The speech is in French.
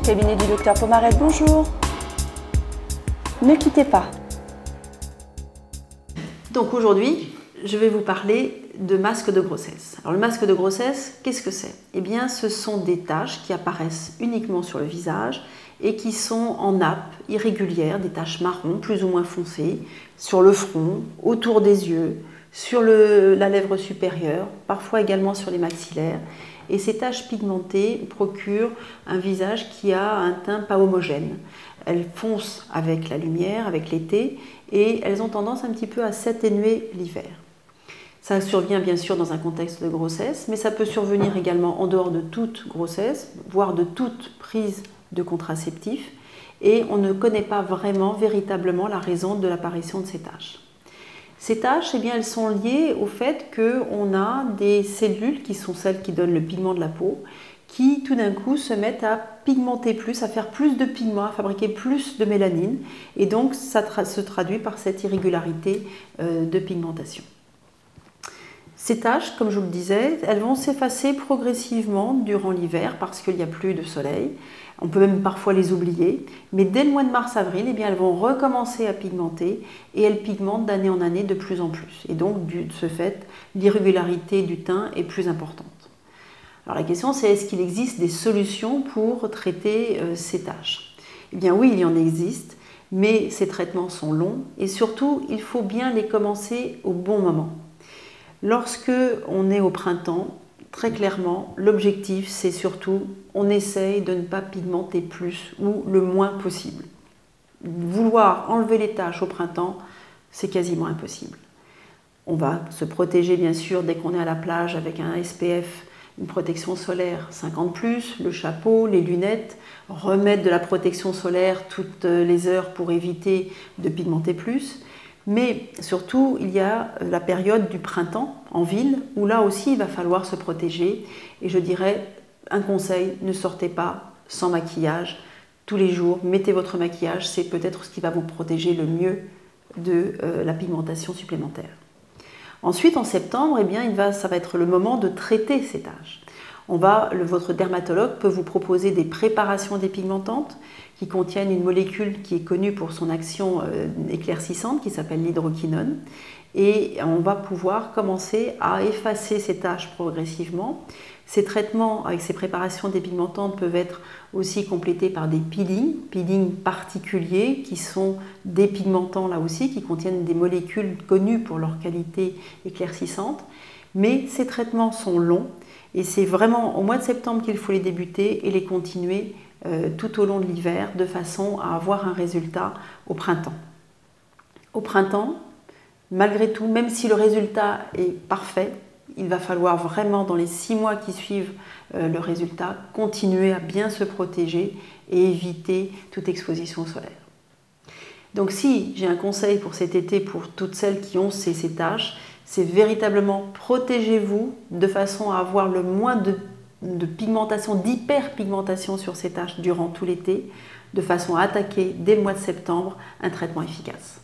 cabinet du docteur Pomarette, bonjour. Ne quittez pas. Donc aujourd'hui, je vais vous parler de masque de grossesse. Alors le masque de grossesse, qu'est-ce que c'est? Eh bien, ce sont des taches qui apparaissent uniquement sur le visage et qui sont en nappe irrégulière, des taches marron plus ou moins foncées, sur le front, autour des yeux, sur la lèvre supérieure, parfois également sur les maxillaires. Et ces taches pigmentées procurent un visage qui a un teint pas homogène. Elles foncent avec la lumière, avec l'été, et elles ont tendance un petit peu à s'atténuer l'hiver. Ça survient bien sûr dans un contexte de grossesse, mais ça peut survenir également en dehors de toute grossesse, voire de toute prise de contraceptif, et on ne connaît pas vraiment, véritablement la raison de l'apparition de ces taches. Ces taches, eh bien, elles sont liées au fait qu'on a des cellules qui sont celles qui donnent le pigment de la peau, qui tout d'un coup se mettent à pigmenter plus, à faire plus de pigments, à fabriquer plus de mélanine, et donc ça se traduit par cette irrégularité de pigmentation. Ces taches, comme je vous le disais, elles vont s'effacer progressivement durant l'hiver parce qu'il n'y a plus de soleil. On peut même parfois les oublier, mais dès le mois de mars-avril, eh bien, elles vont recommencer à pigmenter et elles pigmentent d'année en année de plus en plus. Et donc, de ce fait, l'irrégularité du teint est plus importante. Alors la question c'est, est-ce qu'il existe des solutions pour traiter ces taches? Eh bien oui, il y en existe, mais ces traitements sont longs et surtout, il faut bien les commencer au bon moment. Lorsque on est au printemps, très clairement, l'objectif c'est surtout, on essaye de ne pas pigmenter plus ou le moins possible. Vouloir enlever les taches au printemps, c'est quasiment impossible. On va se protéger bien sûr dès qu'on est à la plage avec un SPF, une protection solaire 50+, le chapeau, les lunettes, remettre de la protection solaire toutes les heures pour éviter de pigmenter plus. Mais surtout, il y a la période du printemps en ville où là aussi il va falloir se protéger. Et je dirais, un conseil, ne sortez pas sans maquillage tous les jours. Mettez votre maquillage, c'est peut-être ce qui va vous protéger le mieux de la pigmentation supplémentaire. Ensuite, en septembre, eh bien, ça va être le moment de traiter ces taches. Votre dermatologue peut vous proposer des préparations dépigmentantes qui contiennent une molécule qui est connue pour son action éclaircissante, qui s'appelle l'hydroquinone. Et on va pouvoir commencer à effacer ces taches progressivement. Ces traitements avec ces préparations dépigmentantes peuvent être aussi complétés par des peelings particuliers qui sont dépigmentants là aussi, qui contiennent des molécules connues pour leur qualité éclaircissante. Mais ces traitements sont longs et c'est vraiment au mois de septembre qu'il faut les débuter et les continuer tout au long de l'hiver de façon à avoir un résultat au printemps. Au printemps, malgré tout, même si le résultat est parfait, il va falloir vraiment, dans les 6 mois qui suivent le résultat, continuer à bien se protéger et éviter toute exposition solaire. Donc si j'ai un conseil pour cet été, pour toutes celles qui ont ces taches, c'est véritablement protégez-vous de façon à avoir le moins de pigmentation, d'hyperpigmentation sur ces taches durant tout l'été, de façon à attaquer dès le mois de septembre un traitement efficace.